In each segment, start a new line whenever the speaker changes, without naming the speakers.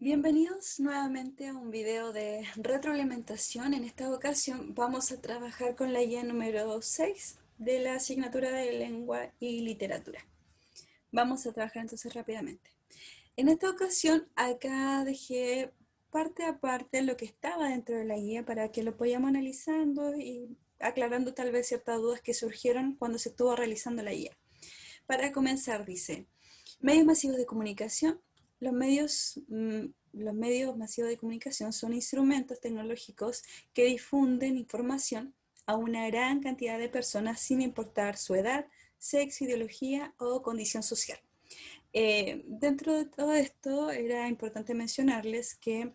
Bienvenidos nuevamente a un video de retroalimentación. En esta ocasión vamos a trabajar con la guía número 6 de la asignatura de lengua y literatura. Vamos a trabajar entonces rápidamente. En esta ocasión acá dejé parte a parte lo que estaba dentro de la guía para que lo vayamos analizando y aclarando tal vez ciertas dudas que surgieron cuando se estuvo realizando la guía. Para comenzar, dice, medios masivos de comunicación. Los medios masivos de comunicación son instrumentos tecnológicos que difunden información a una gran cantidad de personas sin importar su edad, sexo, ideología o condición social. Dentro de todo esto era importante mencionarles que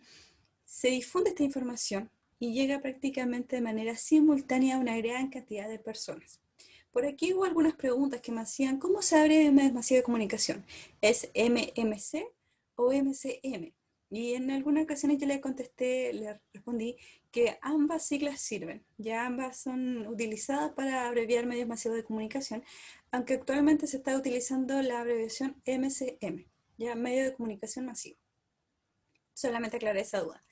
se difunde esta información y llega prácticamente de manera simultánea a una gran cantidad de personas. Por aquí hubo algunas preguntas que me hacían, ¿cómo se abre medios masivos de comunicación? ¿Es MMC o MCM? Y en algunas ocasiones yo le contesté, le respondí que ambas siglas sirven, ya ambas son utilizadas para abreviar medios masivos de comunicación, aunque actualmente se está utilizando la abreviación MCM, ya medio de comunicación masivo. Solamente aclaré esa duda.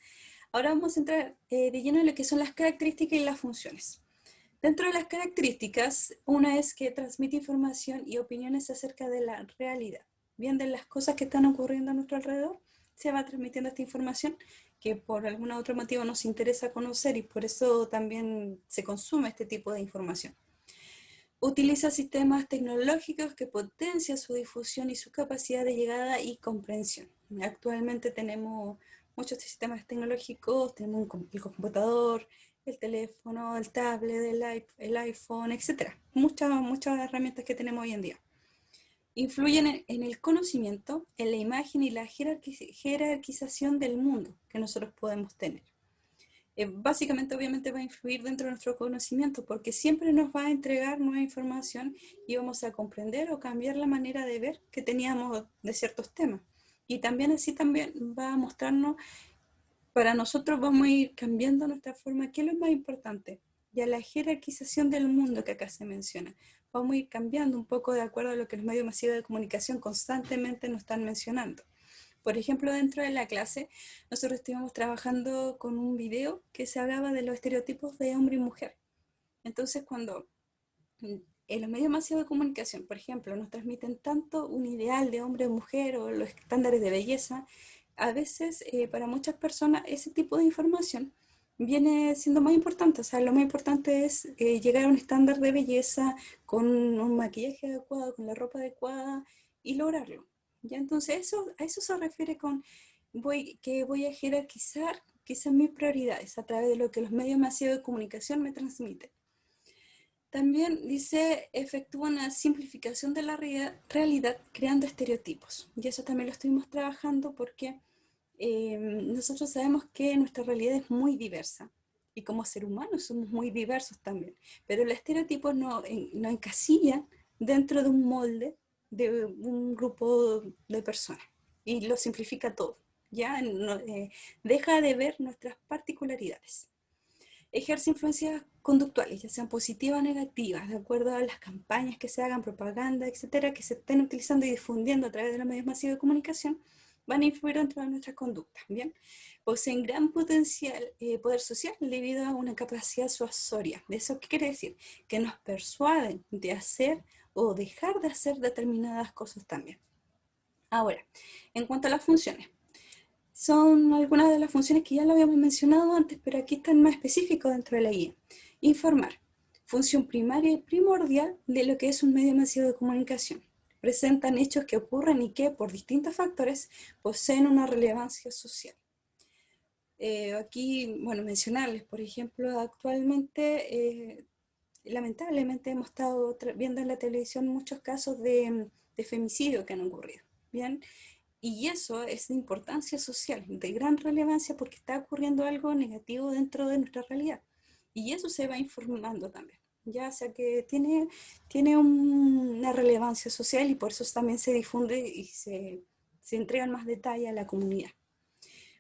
Ahora vamos a entrar de lleno en lo que son las características y las funciones. Dentro de las características, una es que transmite información y opiniones acerca de la realidad, bien de las cosas que están ocurriendo a nuestro alrededor, se va transmitiendo esta información que por algún otro motivo nos interesa conocer y por eso también se consume este tipo de información. Utiliza sistemas tecnológicos que potencian su difusión y su capacidad de llegada y comprensión. Actualmente tenemos muchos sistemas tecnológicos, tenemos el computador, el teléfono, el tablet, el iPhone, etc. Muchas herramientas que tenemos hoy en día. Influyen en el conocimiento, en la imagen y la jerarquización del mundo que nosotros podemos tener. Básicamente obviamente va a influir dentro de nuestro conocimiento porque siempre nos va a entregar nueva información y vamos a comprender o cambiar la manera de ver que teníamos de ciertos temas. Y también así también va a mostrarnos, para nosotros vamos a ir cambiando nuestra forma, ¿qué es lo más importante? Ya la jerarquización del mundo que acá se menciona. Vamos a ir cambiando un poco de acuerdo a lo que los medios masivos de comunicación constantemente nos están mencionando. Por ejemplo, dentro de la clase, nosotros estuvimos trabajando con un video que se hablaba de los estereotipos de hombre y mujer. Entonces, cuando en los medios masivos de comunicación, por ejemplo, nos transmiten tanto un ideal de hombre o mujer o los estándares de belleza, a veces para muchas personas ese tipo de información viene siendo más importante. O sea, lo más importante es llegar a un estándar de belleza con un maquillaje adecuado, con la ropa adecuada y lograrlo. ¿Ya? Entonces, a eso se refiere con que voy a jerarquizar quizás mis prioridades a través de lo que los medios masivos de comunicación me transmiten. También dice, efectúa una simplificación de la realidad creando estereotipos. Y eso también lo estuvimos trabajando porque nosotros sabemos que nuestra realidad es muy diversa. Y como seres humanos somos muy diversos también. Pero el estereotipo no encasilla dentro de un molde de un grupo de personas. Y lo simplifica todo. Ya deja de ver nuestras particularidades. Ejerce influencias conductuales, ya sean positivas o negativas, de acuerdo a las campañas que se hagan, propaganda, etcétera, que se estén utilizando y difundiendo a través de los medios masivos de comunicación, van a influir dentro de nuestras conductas. Bien, poseen gran potencial poder social debido a una capacidad suasoria. ¿De eso qué quiere decir? Que nos persuaden de hacer o dejar de hacer determinadas cosas también. Ahora, en cuanto a las funciones, son algunas de las funciones que ya lo habíamos mencionado antes, pero aquí están más específicos dentro de la guía. Informar. Función primaria y primordial de lo que es un medio masivo de comunicación. Presentan hechos que ocurren y que, por distintos factores, poseen una relevancia social. Aquí, bueno, mencionarles, por ejemplo, actualmente, lamentablemente hemos estado viendo en la televisión muchos casos de femicidio que han ocurrido. Bien, y eso es de importancia social, de gran relevancia porque está ocurriendo algo negativo dentro de nuestra realidad. Y eso se va informando también. Ya, o sea que tiene una relevancia social y por eso también se difunde y se entregan más detalles a la comunidad.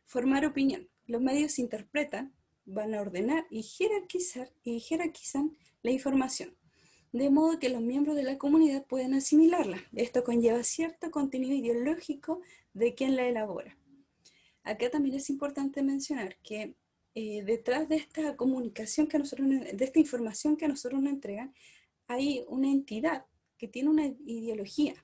Formar opinión. Los medios interpretan, van a ordenar y jerarquizan la información, de modo que los miembros de la comunidad pueden asimilarla. Esto conlleva cierto contenido ideológico de quien la elabora. Acá también es importante mencionar que detrás de esta comunicación que nosotros, de esta información que a nosotros nos entregan, hay una entidad que tiene una ideología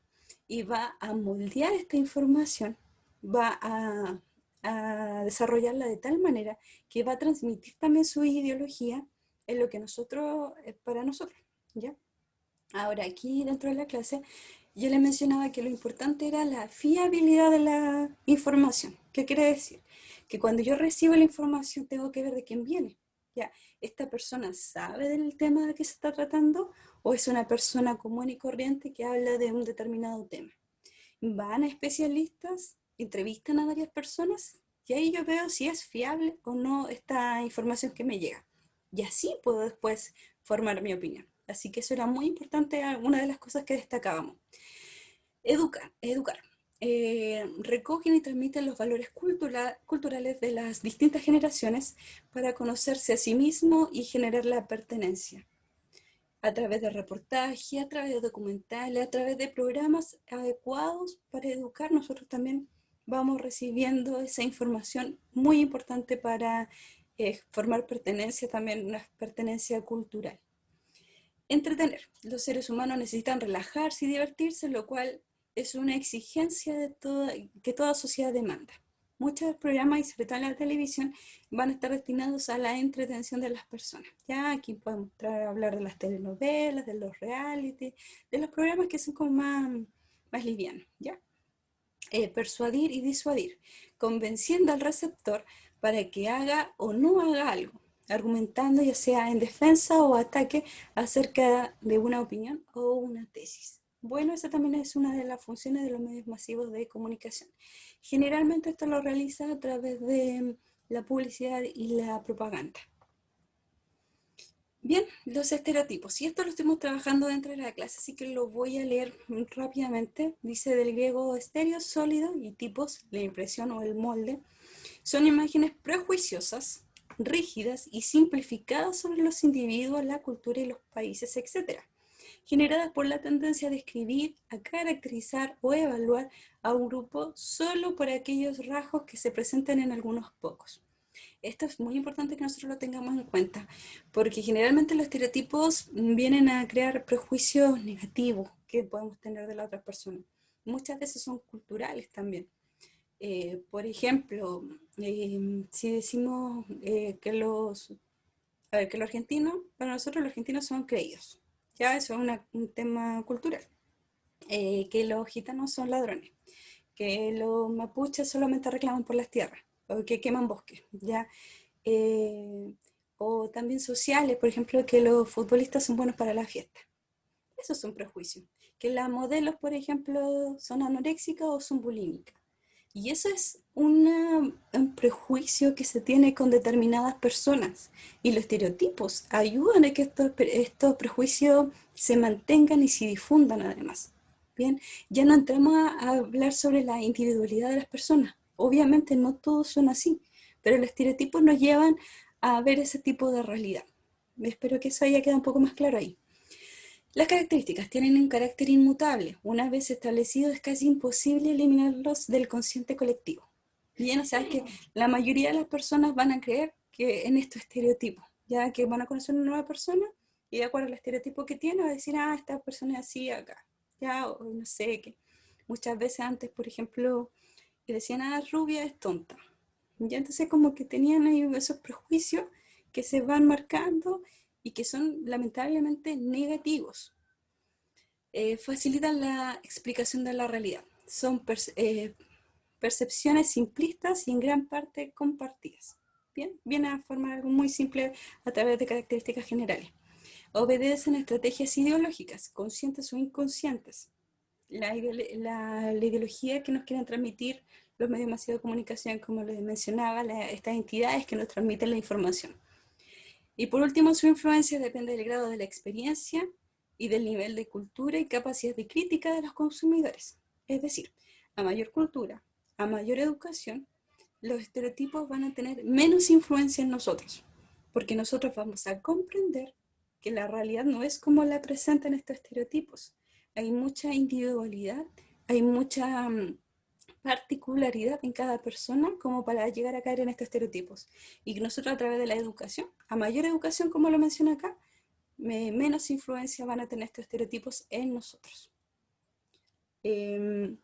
y va a moldear esta información, va a desarrollarla de tal manera que va a transmitir también su ideología en lo que nosotros, para nosotros, ¿ya? Ahora, aquí dentro de la clase, yo le mencionaba que lo importante era la fiabilidad de la información. ¿Qué quiere decir? Que cuando yo recibo la información tengo que ver de quién viene. Ya, ¿esta persona sabe del tema de que se está tratando o es una persona común y corriente que habla de un determinado tema? Van a especialistas, entrevistan a varias personas y ahí yo veo si es fiable o no esta información que me llega. Y así puedo después formar mi opinión. Así que eso era muy importante, una de las cosas que destacábamos. Educar. Recogen y transmiten los valores culturales de las distintas generaciones para conocerse a sí mismo y generar la pertenencia a través de reportajes, a través de documentales, a través de programas adecuados para educar. Nosotros también vamos recibiendo esa información muy importante para formar pertenencia, también una pertenencia cultural. Entretener. Los seres humanos necesitan relajarse y divertirse, lo cual es una exigencia de que toda sociedad demanda. Muchos programas, y sobre todo en la televisión, van a estar destinados a la entretención de las personas. Ya aquí podemos hablar de las telenovelas, de los reality, de los programas que son como más livianos, ¿ya? Persuadir y disuadir, convenciendo al receptor para que haga o no haga algo, argumentando ya sea en defensa o ataque acerca de una opinión o una tesis. Bueno, esa también es una de las funciones de los medios masivos de comunicación. Generalmente esto lo realiza a través de la publicidad y la propaganda. Bien, los estereotipos. Y esto lo estamos trabajando dentro de la clase, así que lo voy a leer rápidamente. Dice del griego estéreo, sólido, y tipos, la impresión o el molde. Son imágenes prejuiciosas, rígidas y simplificadas sobre los individuos, la cultura y los países, etc. Generadas por la tendencia a describir, a caracterizar o evaluar a un grupo solo por aquellos rasgos que se presentan en algunos pocos. Esto es muy importante que nosotros lo tengamos en cuenta, porque generalmente los estereotipos vienen a crear prejuicios negativos que podemos tener de la otra persona. Muchas veces son culturales también. Por ejemplo, si decimos que los argentinos, para nosotros los argentinos son creídos, ya eso es un tema cultural. Que los gitanos son ladrones, que los mapuches solamente reclaman por las tierras, o que queman bosques, ¿ya? Eh, o también sociales, por ejemplo, que los futbolistas son buenos para la fiesta. Eso es un prejuicio. Que las modelos, por ejemplo, son anoréxicas o son bulímicas. Y eso es un prejuicio que se tiene con determinadas personas. Y los estereotipos ayudan a que estos prejuicios se mantengan y se difundan además. Bien, ya no entramos a hablar sobre la individualidad de las personas. Obviamente no todos son así, pero los estereotipos nos llevan a ver ese tipo de realidad. Espero que eso haya quedado un poco más claro ahí. Las características tienen un carácter inmutable. Una vez establecidos es casi imposible eliminarlos del consciente colectivo. Bien, o sea, que la mayoría de las personas van a creer que en estos estereotipos, ya que van a conocer una nueva persona y de acuerdo al estereotipo que tiene, va a decir, ah, esta persona es así acá, ya, o no sé, que muchas veces antes, por ejemplo, que decían, ah, rubia es tonta. Ya entonces como que tenían ahí esos prejuicios que se van marcando y que son lamentablemente negativos. Facilitan la explicación de la realidad. Son percepciones simplistas y en gran parte compartidas. Bien, viene a formar algo muy simple a través de características generales. Obedecen estrategias ideológicas, conscientes o inconscientes. La ideología que nos quieren transmitir los medios masivos de comunicación, como les mencionaba, estas entidades que nos transmiten la información. Y por último, su influencia depende del grado de la experiencia y del nivel de cultura y capacidad de crítica de los consumidores. Es decir, a mayor cultura, a mayor educación, los estereotipos van a tener menos influencia en nosotros, porque nosotros vamos a comprender que la realidad no es como la presentan estos estereotipos. Hay mucha individualidad, hay mucha particularidad en cada persona como para llegar a caer en estos estereotipos. Y que nosotros a través de la educación, a mayor educación como lo menciona acá, menos influencia van a tener estos estereotipos en nosotros. Muy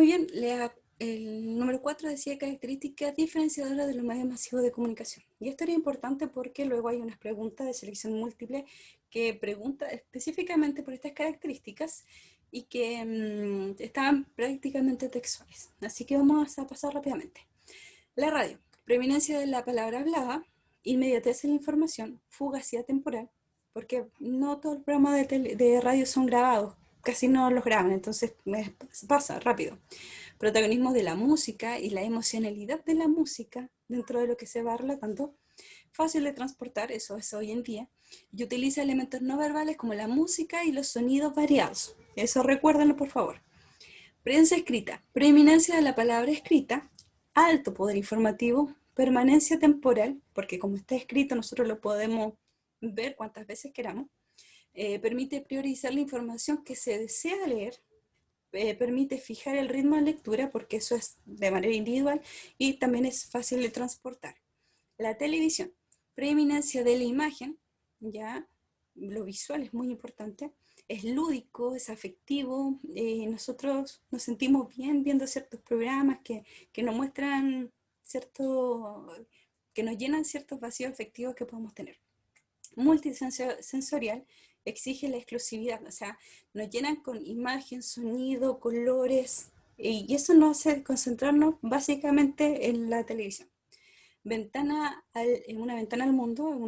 bien, el número 4 decía características diferenciadoras de los medios masivos de comunicación. Y esto era importante porque luego hay unas preguntas de selección múltiple que preguntan específicamente por estas características y que estaban prácticamente textuales. Así que vamos a pasar rápidamente. La radio, preeminencia de la palabra hablada, inmediatez en la información, fugacidad temporal, porque no todos los programas de radio son grabados, casi no los graban, entonces pasa rápido. Protagonismo de la música y la emocionalidad de la música dentro de lo que se va relatando, fácil de transportar, eso es hoy en día, y utiliza elementos no verbales como la música y los sonidos variados. Eso recuérdenlo, por favor. Prensa escrita, preeminencia de la palabra escrita, alto poder informativo, permanencia temporal, porque como está escrito nosotros lo podemos ver cuantas veces queramos, permite priorizar la información que se desea leer, permite fijar el ritmo de lectura, porque eso es de manera individual, y también es fácil de transportar. La televisión, preeminencia de la imagen, ya lo visual es muy importante, es lúdico, es afectivo, nosotros nos sentimos bien viendo ciertos programas que nos muestran que nos llenan ciertos vacíos afectivos que podemos tener. Multisensorial exige la exclusividad, o sea, nos llenan con imagen, sonido, colores, y eso nos hace concentrarnos básicamente en la televisión. Una ventana al mundo,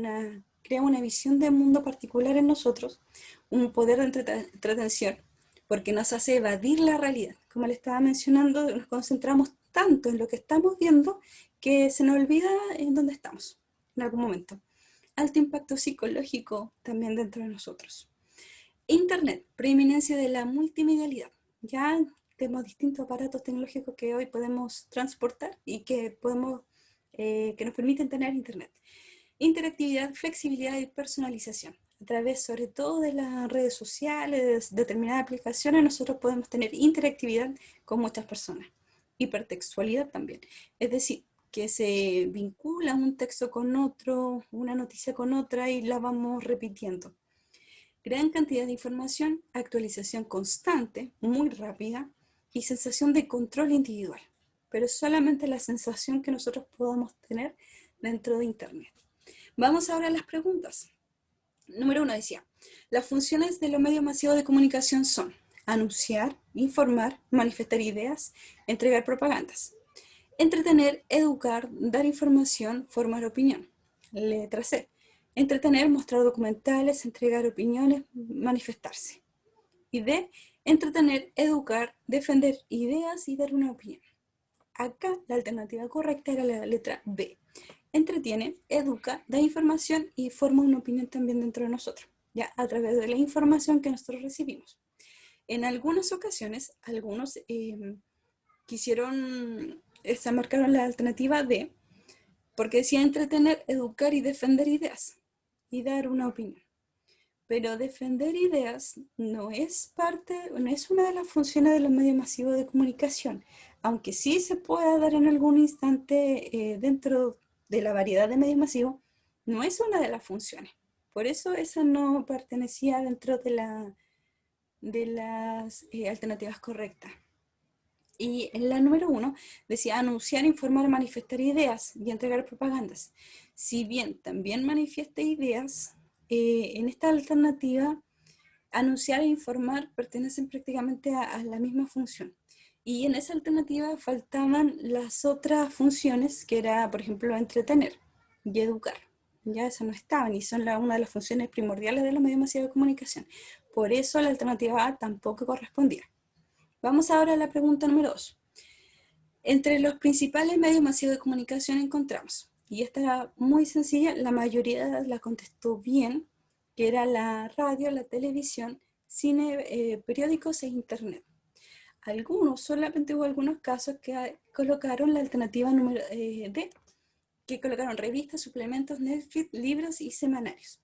crea una visión de mundo particular en nosotros, un poder de entretención, porque nos hace evadir la realidad. Como le estaba mencionando, nos concentramos tanto en lo que estamos viendo que se nos olvida en dónde estamos en algún momento. Alto impacto psicológico también dentro de nosotros. Internet, preeminencia de la multimedialidad. Ya tenemos distintos aparatos tecnológicos que hoy podemos transportar y que nos permiten tener internet. Interactividad, flexibilidad y personalización. A través sobre todo de las redes sociales, de determinadas aplicaciones, nosotros podemos tener interactividad con muchas personas. Hipertextualidad también. Es decir, que se vincula un texto con otro, una noticia con otra y la vamos repitiendo. Gran cantidad de información, actualización constante, muy rápida y sensación de control individual. Pero es solamente la sensación que nosotros podamos tener dentro de Internet. Vamos ahora a las preguntas. Número 1 decía, las funciones de los medios masivos de comunicación son anunciar, informar, manifestar ideas, entregar propagandas. Entretener, educar, dar información, formar opinión. Letra C. Entretener, mostrar documentales, entregar opiniones, manifestarse. Y D. Entretener, educar, defender ideas y dar una opinión. Acá la alternativa correcta era la letra B. Entretiene, educa, da información y forma una opinión también dentro de nosotros, ya a través de la información que nosotros recibimos. En algunas ocasiones, algunos marcaron la alternativa D, porque decía entretener, educar y defender ideas y dar una opinión. Pero defender ideas no es una de las funciones de los medios masivos de comunicación, aunque sí se pueda dar en algún instante dentro de la variedad de medios masivos, no es una de las funciones. Por eso esa no pertenecía dentro de las alternativas correctas. Y en la número 1 decía anunciar, informar, manifestar ideas y entregar propagandas. Si bien también manifiesta ideas, en esta alternativa, anunciar e informar pertenecen prácticamente a la misma función. Y en esa alternativa faltaban las otras funciones, que era, por ejemplo, entretener y educar. Ya esas no estaban y son una de las funciones primordiales de los medios masivos de comunicación. Por eso la alternativa A tampoco correspondía. Vamos ahora a la pregunta número 2. Entre los principales medios masivos de comunicación encontramos, y esta era muy sencilla, la mayoría la contestó bien, que era la radio, la televisión, cine, periódicos e internet. Solamente hubo algunos casos que colocaron la alternativa número D, que colocaron revistas, suplementos, Netflix, libros y semanarios.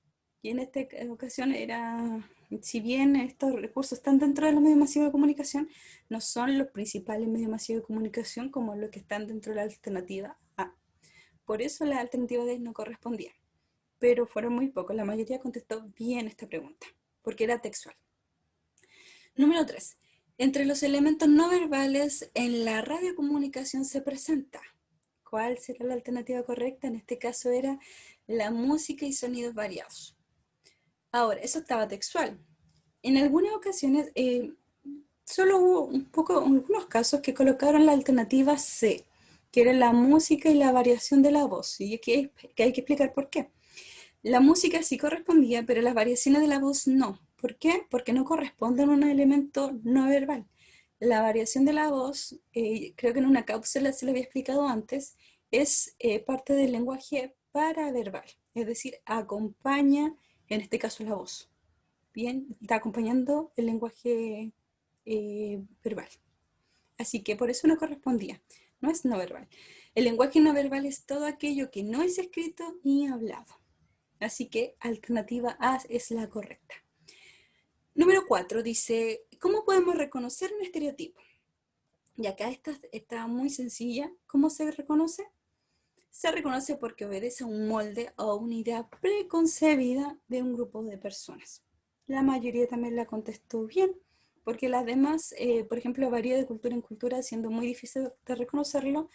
Y en esta ocasión era, si bien estos recursos están dentro de los medios masivos de comunicación, no son los principales medios masivos de comunicación como los que están dentro de la alternativa A. Por eso la alternativa D no correspondía. Pero fueron muy pocos, la mayoría contestó bien esta pregunta, porque era textual. Número 3. Entre los elementos no verbales en la radiocomunicación se presenta. ¿Cuál será la alternativa correcta? En este caso era la música y sonidos variados. Ahora, eso estaba textual. En algunas ocasiones, solo hubo algunos casos que colocaron la alternativa C, que era la música y la variación de la voz. Y aquí hay que explicar por qué. La música sí correspondía, pero las variaciones de la voz no. ¿Por qué? Porque no corresponden a un elemento no verbal. La variación de la voz, creo que en una cápsula se lo había explicado antes, es parte del lenguaje paraverbal, es decir, acompaña, en este caso, la voz. Bien, está acompañando el lenguaje verbal. Así que por eso no correspondía, no es no verbal. El lenguaje no verbal es todo aquello que no es escrito ni hablado. Así que alternativa A es la correcta. Número 4 dice, ¿cómo podemos reconocer un estereotipo? Y acá está muy sencilla. ¿Cómo se reconoce? Se reconoce porque obedece a un molde o una idea preconcebida de un grupo de personas. La mayoría también la contestó bien, porque las demás, por ejemplo, varía de cultura en cultura, siendo muy difícil de reconocerlo,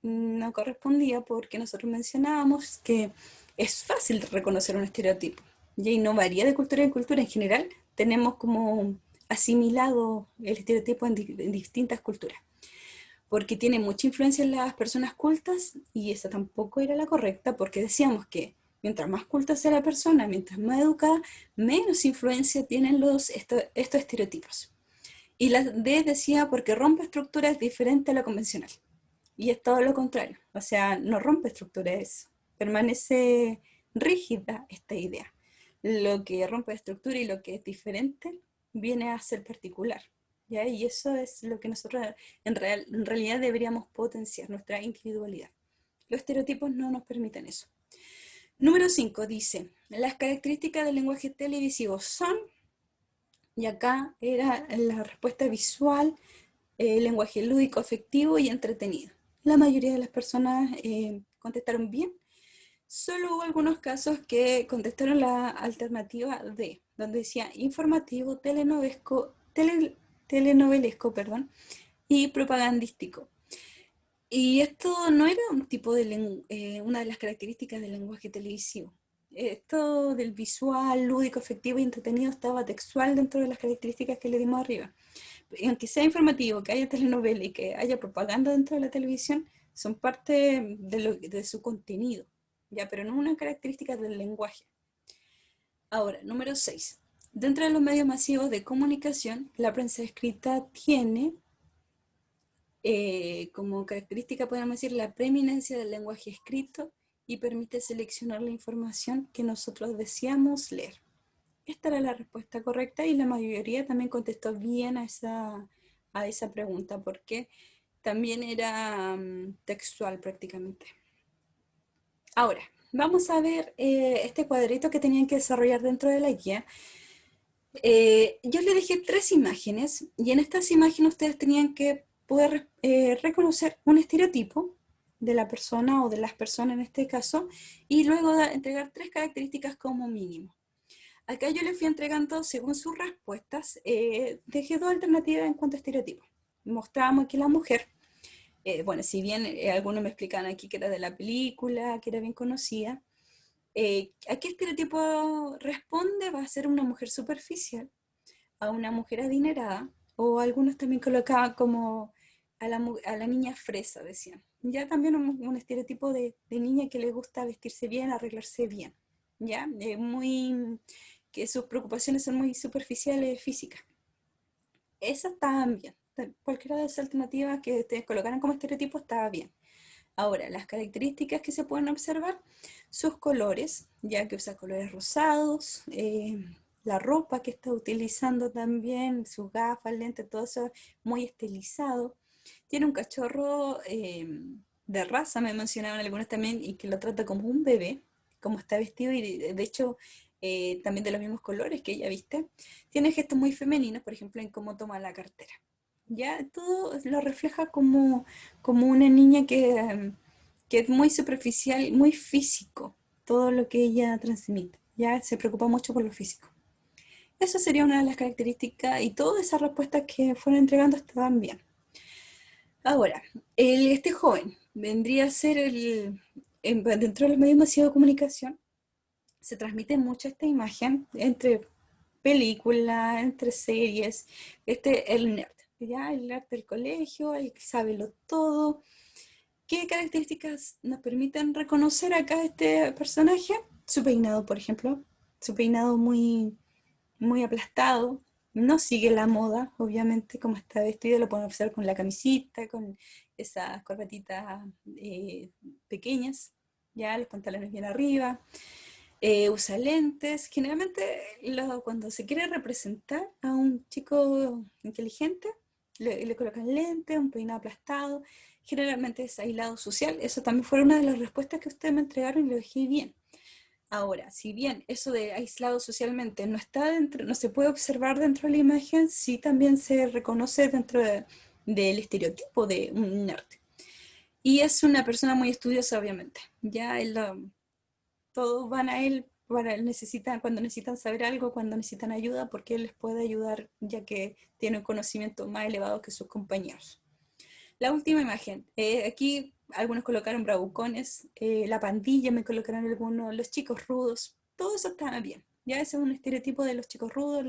no correspondía porque nosotros mencionábamos que es fácil reconocer un estereotipo. Y no varía de cultura en cultura. En general, tenemos como asimilado el estereotipo en distintas culturas porque tiene mucha influencia en las personas cultas y esa tampoco era la correcta porque decíamos que mientras más culta sea la persona, mientras más educada, menos influencia tienen estos estereotipos. Y la D decía porque rompe estructuras diferentes a lo convencional. Y es todo lo contrario, o sea, no rompe estructuras, permanece rígida esta idea. Lo que rompe estructura y lo que es diferente viene a ser particular. ¿Ya? Y eso es lo que nosotros en realidad deberíamos potenciar, nuestra individualidad. Los estereotipos no nos permiten eso. Número 5 dice, las características del lenguaje televisivo son, y acá era la respuesta visual, lenguaje lúdico, afectivo y entretenido. La mayoría de las personas contestaron bien. Solo hubo algunos casos que contestaron la alternativa D, donde decía informativo, telenovelesco, perdón, y propagandístico. Y esto no era un tipo de una de las características del lenguaje televisivo. Esto del visual, lúdico, afectivo y entretenido estaba textual dentro de las características que le dimos arriba. Y aunque sea informativo, que haya telenovela y que haya propaganda dentro de la televisión, son parte de su contenido, ya, pero no una característica del lenguaje. Ahora, número 6. Dentro de los medios masivos de comunicación, la prensa escrita tiene como característica, podemos decir, la preeminencia del lenguaje escrito y permite seleccionar la información que nosotros deseamos leer. Esta era la respuesta correcta y la mayoría también contestó bien a esa pregunta porque también era textual prácticamente. Ahora, vamos a ver este cuadrito que tenían que desarrollar dentro de la guía. Yo les dejé 3 imágenes y en estas imágenes ustedes tenían que poder reconocer un estereotipo de la persona o de las personas en este caso y luego entregar 3 características como mínimo. Acá yo les fui entregando según sus respuestas, dejé 2 alternativas en cuanto a estereotipos. Mostrábamos que la mujer, bueno, si bien algunos me explicaban aquí que era de la película, que era bien conocida, ¿a qué estereotipo responde? Va a ser una mujer superficial, a una mujer adinerada, o algunos también colocaban como a la niña fresa, decían. Ya también un estereotipo de niña que le gusta vestirse bien, arreglarse bien, ¿ya? Que sus preocupaciones son muy superficiales, físicas. Esas estaban bien. Cualquiera de esas alternativas que ustedes colocaran como estereotipo estaba bien. Ahora, las características que se pueden observar, sus colores, ya que usa colores rosados, la ropa que está utilizando también, sus gafas, lentes, todo eso muy estilizado. Tiene un cachorro de raza, me mencionaban algunos también, y que lo trata como un bebé, como está vestido, y de hecho también de los mismos colores que ella viste. Tiene gestos muy femeninos, por ejemplo, en cómo toma la cartera. Ya todo lo refleja como una niña que es muy superficial, muy físico, todo lo que ella transmite. Ya se preocupa mucho por lo físico. Eso sería una de las características y todas esas respuestas que fueron entregando estaban bien. Ahora, este joven vendría a ser dentro de los medios masivos de comunicación, se transmite mucho esta imagen entre películas, entre series, el nerd, ¿ya? El nerd del colegio, el que sabe lo todo. ¿Qué características nos permiten reconocer acá a este personaje? Su peinado, por ejemplo, su peinado muy aplastado, no sigue la moda, obviamente, como está vestido, lo pueden observar con la camisita, con esas corbatitas pequeñas, ya los pantalones bien arriba, usa lentes. Generalmente cuando se quiere representar a un chico inteligente, le colocan lentes, un peinado aplastado, generalmente es aislado social. Eso también fue una de las respuestas que ustedes me entregaron y lo dejé bien. Ahora, si bien eso de aislado socialmente no está dentro, no se puede observar dentro de la imagen, sí también se reconoce dentro del estereotipo de un nerd. Y es una persona muy estudiosa, obviamente. Ya todos van a él cuando necesitan saber algo, cuando necesitan ayuda, porque él les puede ayudar, ya que tiene un conocimiento más elevado que sus compañeros. La última imagen. Aquí algunos colocaron bravucones, la pandilla me colocaron algunos, los chicos rudos. Todo eso está bien. Ya ese es un estereotipo de los chicos rudos,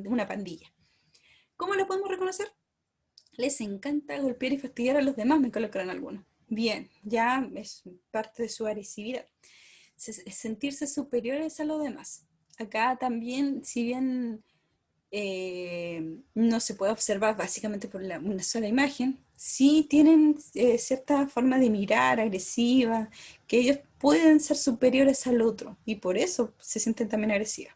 una pandilla. ¿Cómo lo podemos reconocer? Les encanta golpear y fastidiar a los demás, me colocaron algunos. Bien, ya es parte de su agresividad. Sentirse superiores a los demás. Acá también, si bien no se puede observar básicamente por una sola imagen, sí tienen cierta forma de mirar agresiva, que ellos pueden ser superiores al otro y por eso se sienten también agresivos.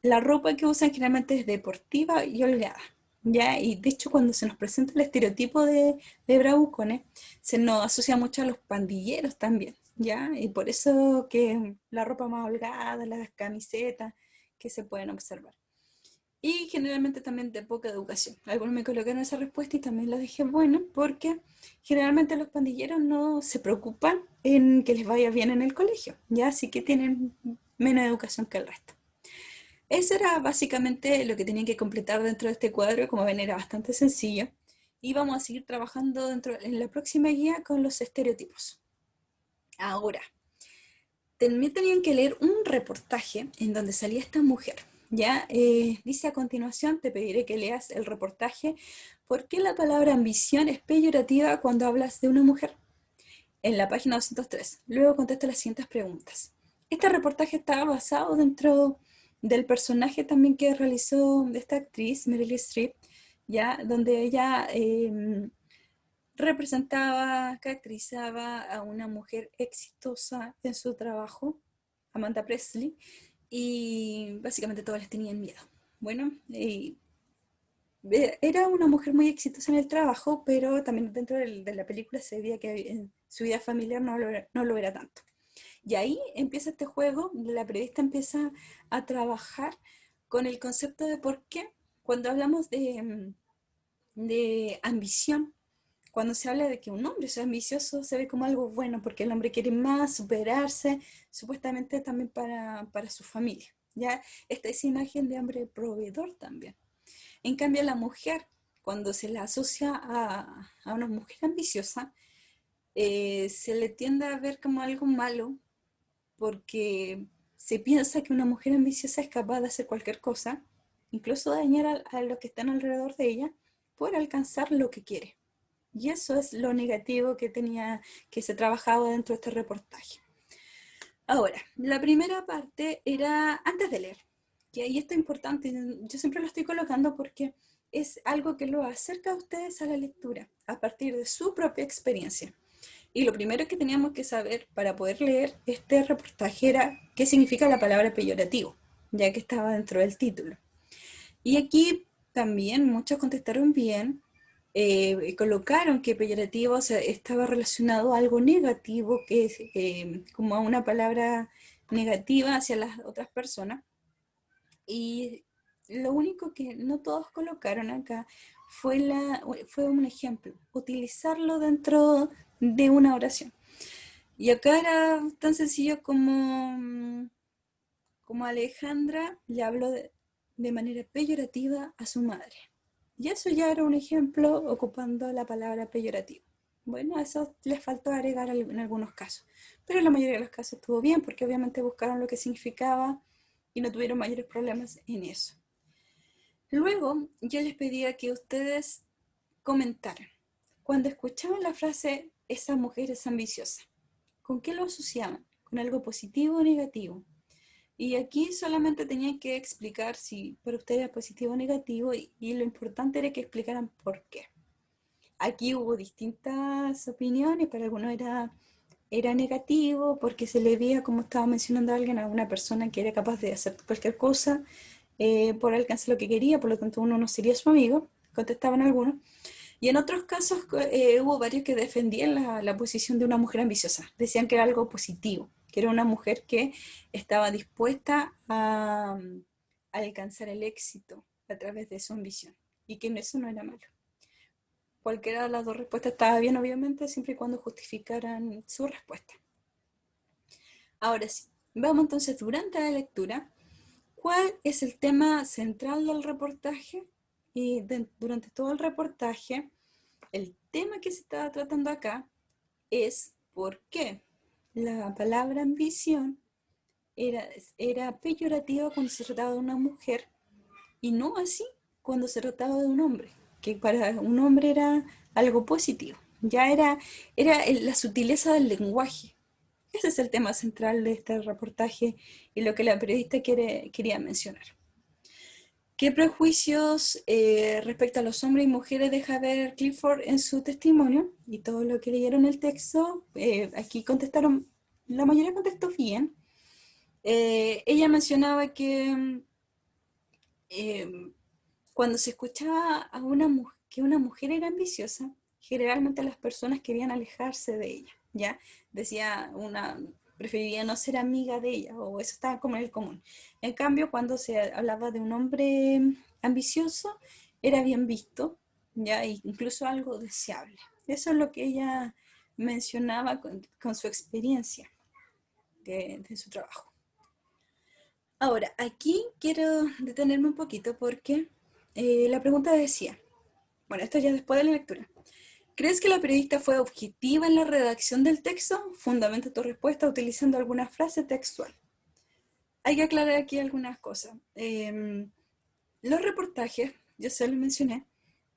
La ropa que usan generalmente es deportiva y holgada, ¿ya? Y de hecho cuando se nos presenta el estereotipo de bravucones, se nos asocia mucho a los pandilleros también, ¿ya? Y por eso que la ropa más holgada, las camisetas que se pueden observar. Y generalmente también de poca educación. Algunos me colocaron esa respuesta y también la dejé buena porque generalmente los pandilleros no se preocupan en que les vaya bien en el colegio, ya así que tienen menos educación que el resto. Eso era básicamente lo que tenían que completar dentro de este cuadro, como ven era bastante sencillo. Y vamos a seguir trabajando en la próxima guía con los estereotipos. Ahora, también tenían que leer un reportaje en donde salía esta mujer. Ya dice a continuación, te pediré que leas el reportaje. ¿Por qué la palabra ambición es peyorativa cuando hablas de una mujer? En la página 203. Luego contesta las siguientes preguntas. Este reportaje estaba basado dentro del personaje también que realizó esta actriz, Meryl Streep, ya, donde ella representaba, caracterizaba a una mujer exitosa en su trabajo, Amanda Presley, y básicamente todas les tenían miedo. Bueno, era una mujer muy exitosa en el trabajo, pero también dentro de la película se veía que en su vida familiar no lo era tanto. Y ahí empieza este juego, la periodista empieza a trabajar con el concepto de por qué cuando hablamos de ambición, cuando se habla de que un hombre sea ambicioso, se ve como algo bueno, porque el hombre quiere más, superarse, supuestamente también para su familia. Ya esta es imagen de hombre proveedor también. En cambio, la mujer, cuando se la asocia a una mujer ambiciosa, se le tiende a ver como algo malo, porque se piensa que una mujer ambiciosa es capaz de hacer cualquier cosa, incluso dañar a los que están alrededor de ella, por alcanzar lo que quiere. Y eso es lo negativo que se trabajaba dentro de este reportaje. Ahora, la primera parte era antes de leer, y esto es importante, yo siempre lo estoy colocando porque es algo que lo acerca a ustedes a la lectura, a partir de su propia experiencia. Y lo primero que teníamos que saber para poder leer este reportaje era qué significa la palabra peyorativo, ya que estaba dentro del título. Y aquí también muchos contestaron bien, colocaron que peyorativo, o sea, estaba relacionado a algo negativo, que es como a una palabra negativa hacia las otras personas. Y lo único que no todos colocaron acá fue un ejemplo, utilizarlo dentro de una oración. Y acá era tan sencillo como Alejandra le habló de manera peyorativa a su madre. Y eso ya era un ejemplo ocupando la palabra peyorativo. Bueno, eso les faltó agregar en algunos casos, pero en la mayoría de los casos estuvo bien porque obviamente buscaron lo que significaba y no tuvieron mayores problemas en eso. Luego yo les pedía que ustedes comentaran cuando escuchaban la frase esa mujer es ambiciosa, ¿con qué lo asociaban? ¿Con algo positivo o negativo? Y aquí solamente tenían que explicar si para ustedes era positivo o negativo y lo importante era que explicaran por qué. Aquí hubo distintas opiniones, para algunos era negativo porque se le veía, como estaba mencionando alguien, a una persona que era capaz de hacer cualquier cosa por alcanzar lo que quería, por lo tanto uno no sería su amigo, contestaban algunos. Y en otros casos hubo varios que defendían la posición de una mujer ambiciosa, decían que era algo positivo, que era una mujer que estaba dispuesta a alcanzar el éxito a través de su ambición y que eso no era malo. Cualquiera de las dos respuestas estaba bien, obviamente, siempre y cuando justificaran su respuesta. Ahora sí, vamos entonces durante la lectura. ¿Cuál es el tema central del reportaje? Y durante todo el reportaje, el tema que se está tratando acá es por qué la palabra ambición era peyorativa cuando se trataba de una mujer y no así cuando se trataba de un hombre, que para un hombre era algo positivo. Ya era la sutileza del lenguaje. Ese es el tema central de este reportaje y lo que la periodista quería mencionar. ¿Qué prejuicios respecto a los hombres y mujeres deja ver Clifford en su testimonio? Y todo lo que leyeron el texto, aquí contestaron, la mayoría contestó bien. Ella mencionaba que cuando se escuchaba que una mujer era ambiciosa, generalmente las personas querían alejarse de ella, ¿ya? Decía preferiría no ser amiga de ella, o eso estaba como en el común. En cambio, cuando se hablaba de un hombre ambicioso, era bien visto, ¿ya? E incluso algo deseable. Eso es lo que ella mencionaba con su experiencia de su trabajo. Ahora, aquí quiero detenerme un poquito porque la pregunta decía, bueno, esto ya después de la lectura. ¿Crees que la periodista fue objetiva en la redacción del texto? Fundamenta tu respuesta utilizando alguna frase textual. Hay que aclarar aquí algunas cosas. Los reportajes, yo se los mencioné,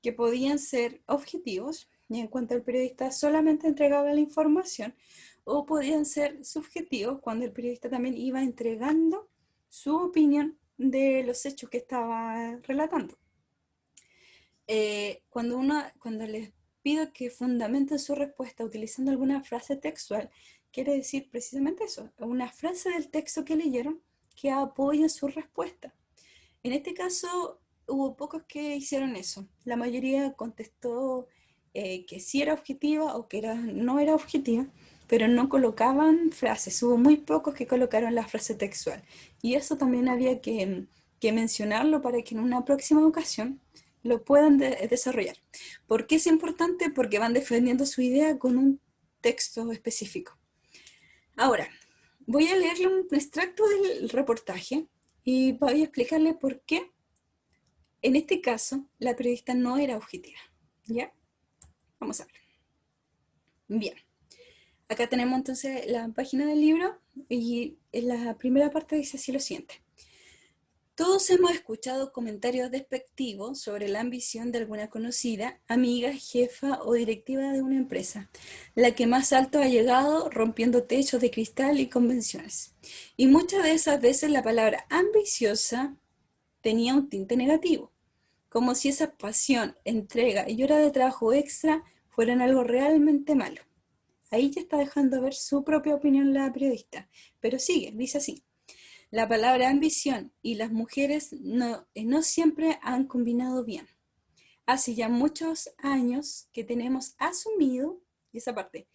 que podían ser objetivos, y en cuanto el periodista solamente entregaba la información, o podían ser subjetivos cuando el periodista también iba entregando su opinión de los hechos que estaba relatando. Cuando les pido que fundamenten su respuesta utilizando alguna frase textual, quiere decir precisamente eso, una frase del texto que leyeron que apoya su respuesta. En este caso, hubo pocos que hicieron eso. La mayoría contestó que sí era objetiva o que no era objetiva, pero no colocaban frases. Hubo muy pocos que colocaron la frase textual. Y eso también había que mencionarlo para que en una próxima ocasión lo puedan desarrollar. ¿Por qué es importante? Porque van defendiendo su idea con un texto específico. Ahora, voy a leerle un extracto del reportaje y voy a explicarle por qué, en este caso, la periodista no era objetiva. ¿Ya? Vamos a ver. Bien. Acá tenemos entonces la página del libro y en la primera parte dice así lo siguiente. Todos hemos escuchado comentarios despectivos sobre la ambición de alguna conocida, amiga, jefa o directiva de una empresa, la que más alto ha llegado rompiendo techos de cristal y convenciones. Y muchas de esas veces la palabra ambiciosa tenía un tinte negativo, como si esa pasión, entrega y hora de trabajo extra fueran algo realmente malo. Ahí ya está dejando ver su propia opinión la periodista, pero sigue, dice así. La palabra ambición y las mujeres no siempre han combinado bien. Hace ya muchos años que tenemos asumido, y esa parte,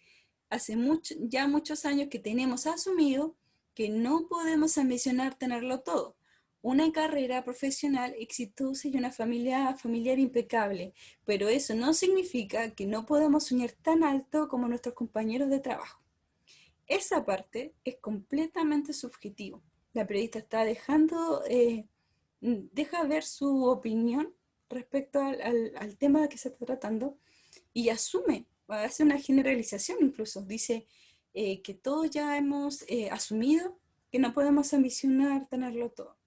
ya muchos años que tenemos asumido que no podemos ambicionar tenerlo todo. Una carrera profesional exitosa y una familia familiar impecable, pero eso no significa que no podamos soñar tan alto como nuestros compañeros de trabajo. Esa parte es completamente subjetivo. La periodista está deja ver su opinión respecto al tema que se está tratando y asume, hace una generalización incluso, dice que todos ya hemos asumido que no podemos ambicionar tenerlo todo.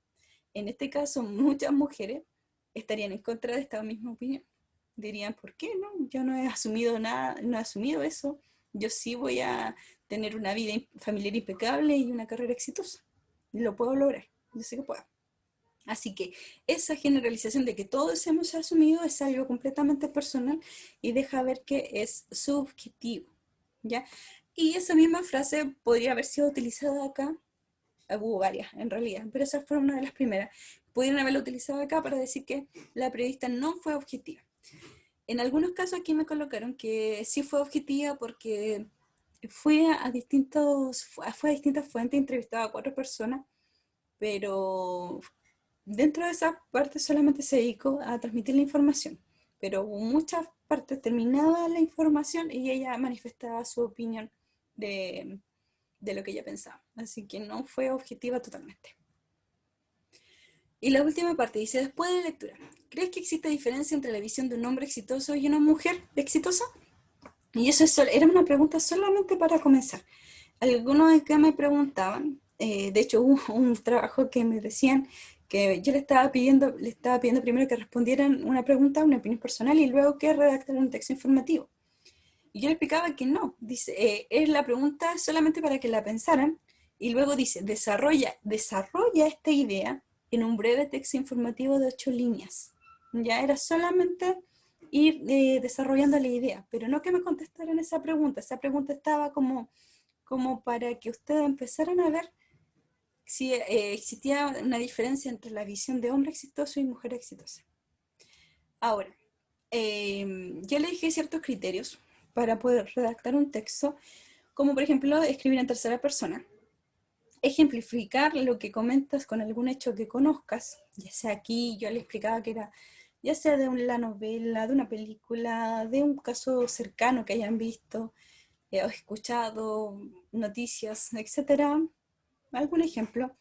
En este caso, muchas mujeres estarían en contra de esta misma opinión. Dirían, ¿por qué no? Yo no he asumido nada, no he asumido eso. Yo sí voy a tener una vida familiar impecable y una carrera exitosa. Lo puedo lograr, yo sé que puedo. Así que esa generalización de que todos hemos asumido es algo completamente personal y deja ver que es subjetivo, ¿ya? Y esa misma frase podría haber sido utilizada acá, hubo varias en realidad, pero esa fue una de las primeras. Pudieron haberla utilizado acá para decir que la periodista no fue objetiva. En algunos casos aquí me colocaron que sí fue objetiva porque fue a distintas fuentes, entrevistaba a 4 personas, pero dentro de esa parte solamente se dedicó a transmitir la información, pero hubo muchas partes terminada la información y ella manifestaba su opinión de, de lo que ella pensaba. Así que no fue objetiva totalmente. Y la última parte dice, después de la lectura, ¿crees que existe diferencia entre la visión de un hombre exitoso y una mujer exitosa? Y eso era una pregunta solamente para comenzar. Algunos de que me preguntaban, de hecho hubo un trabajo que me decían que yo le estaba pidiendo primero que respondieran una pregunta, una opinión personal y luego que redactaran un texto informativo. Y yo le explicaba que no, dice, es la pregunta solamente para que la pensaran y luego dice, desarrolla esta idea en un breve texto informativo de 8 líneas. Ya era solamente ir desarrollando la idea, pero no que me contestaran esa pregunta estaba como para que ustedes empezaran a ver si existía una diferencia entre la visión de hombre exitoso y mujer exitosa. Ahora, yo le dije ciertos criterios para poder redactar un texto, como por ejemplo escribir en tercera persona, ejemplificar lo que comentas con algún hecho que conozcas, ya sea aquí yo le explicaba que era ya sea de una novela, de una película, de un caso cercano que hayan visto o escuchado, noticias, etcétera, algún ejemplo.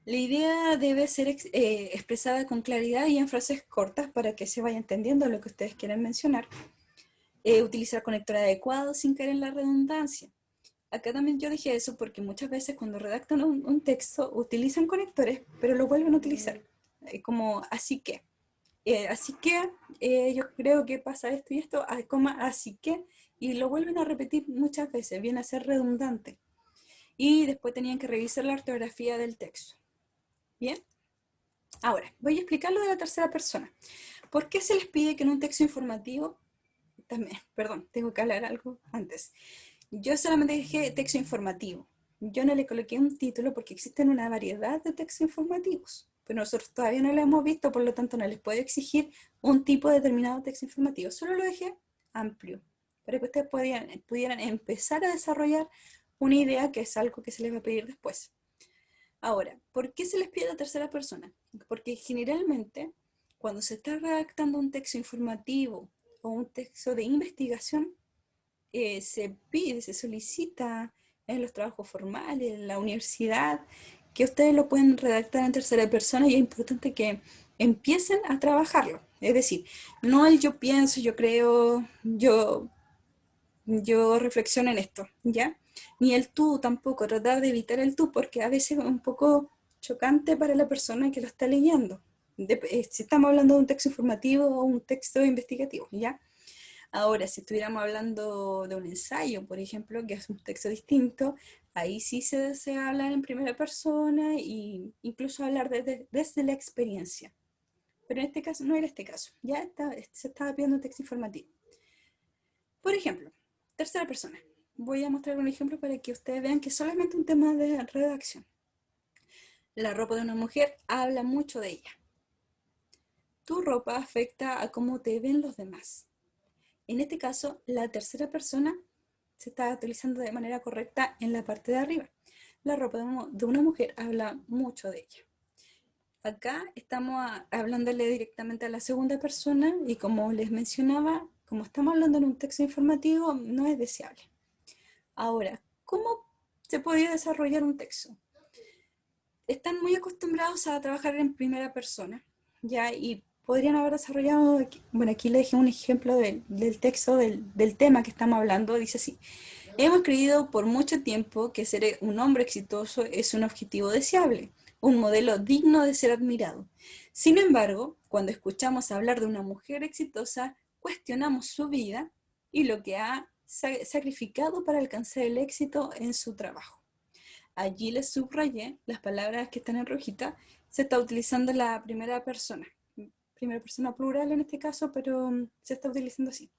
La idea debe ser expresada con claridad y en frases cortas para que se vaya entendiendo lo que ustedes quieren mencionar. Utilizar conector adecuado sin caer en la redundancia. Acá también yo dije eso porque muchas veces cuando redactan un texto utilizan conectores, pero lo vuelven a utilizar. Como así que. Yo creo que pasa esto y esto, así que, y lo vuelven a repetir muchas veces, viene a ser redundante. Y después tenían que revisar la ortografía del texto. Bien, ahora voy a explicar lo de la tercera persona. ¿Por qué se les pide que en un texto informativo, también, perdón, tengo que hablar algo antes. Yo solamente dije texto informativo. Yo no le coloqué un título porque existen una variedad de textos informativos, pero nosotros todavía no lo hemos visto, por lo tanto no les puedo exigir un tipo determinado de texto informativo. Solo lo dejé amplio, para que ustedes pudieran empezar a desarrollar una idea que es algo que se les va a pedir después. Ahora, ¿por qué se les pide la tercera persona? Porque generalmente cuando se está redactando un texto informativo o un texto de investigación, se pide, se solicita en los trabajos formales, en la universidad, que ustedes lo pueden redactar en tercera persona y es importante que empiecen a trabajarlo. Es decir, no el yo pienso, yo creo, yo reflexiono en esto, ¿ya? Ni el tú tampoco, tratar de evitar el tú, porque a veces es un poco chocante para la persona que lo está leyendo. Si estamos hablando de un texto informativo o un texto investigativo, ¿ya? Ahora, si estuviéramos hablando de un ensayo, por ejemplo, que es un texto distinto, ahí sí se desea hablar en primera persona e incluso hablar desde la experiencia. Pero en este caso no era este caso, se estaba pidiendo un texto informativo. Por ejemplo, tercera persona. Voy a mostrar un ejemplo para que ustedes vean que es solamente un tema de redacción. La ropa de una mujer habla mucho de ella. Tu ropa afecta a cómo te ven los demás. En este caso, la tercera persona se está utilizando de manera correcta en la parte de arriba. la ropa de una mujer habla mucho de ella. Acá estamos hablándole directamente a la segunda persona y como les mencionaba, como estamos hablando en un texto informativo, no es deseable. Ahora, ¿cómo se podría desarrollar un texto? Están muy acostumbrados a trabajar en primera persona, ¿ya? Y podrían haber desarrollado, bueno, aquí le dejé un ejemplo del texto del tema que estamos hablando, dice así: hemos creído por mucho tiempo que ser un hombre exitoso es un objetivo deseable, un modelo digno de ser admirado. Sin embargo, cuando escuchamos hablar de una mujer exitosa, cuestionamos su vida y lo que ha sacrificado para alcanzar el éxito en su trabajo. Allí les subrayé las palabras que están en rojita. Se está utilizando la primera persona plural en este caso, pero se está utilizando así.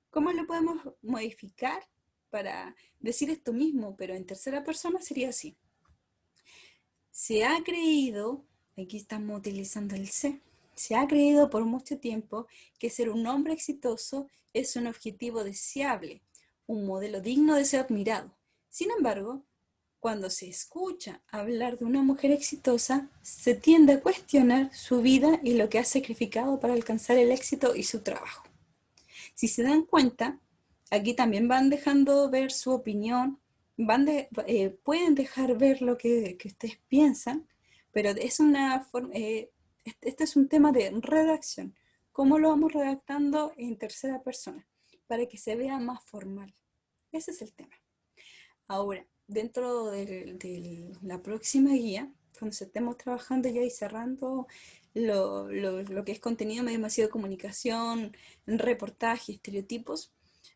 ¿Cómo lo podemos modificar para decir esto mismo, pero en tercera persona? Sería así: se ha creído, aquí estamos utilizando el se ha creído por mucho tiempo que ser un hombre exitoso es un objetivo deseable, un modelo digno de ser admirado. Sin embargo, cuando se escucha hablar de una mujer exitosa, se tiende a cuestionar su vida y lo que ha sacrificado para alcanzar el éxito y su trabajo. Si se dan cuenta, aquí también van dejando ver su opinión, pueden dejar ver lo que ustedes piensan, pero es una forma, este es un tema de redacción. ¿Cómo lo vamos redactando en tercera persona? Para que se vea más formal. Ese es el tema. Ahora, dentro de la próxima guía, cuando estemos trabajando ya y cerrando lo que es contenido medio masivo de comunicación, reportaje, estereotipos,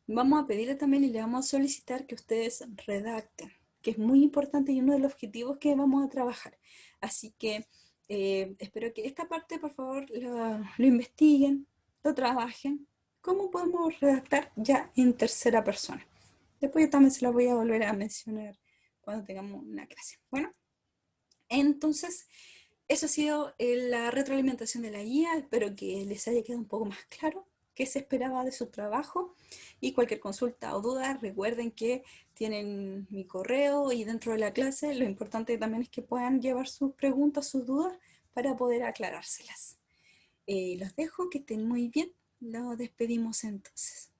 vamos a pedirle también y le vamos a solicitar que ustedes redacten, que es muy importante y uno de los objetivos que vamos a trabajar. Así que espero que esta parte, por favor, lo investiguen, lo trabajen. ¿Cómo podemos redactar ya en tercera persona? Después yo también se la voy a volver a mencionar cuando tengamos una clase. Bueno, entonces eso ha sido la retroalimentación de la guía. Espero que les haya quedado un poco más claro qué se esperaba de su trabajo, y cualquier consulta o duda, recuerden que tienen mi correo y dentro de la clase lo importante también es que puedan llevar sus preguntas, sus dudas para poder aclarárselas. Los dejo, que estén muy bien. Los despedimos entonces.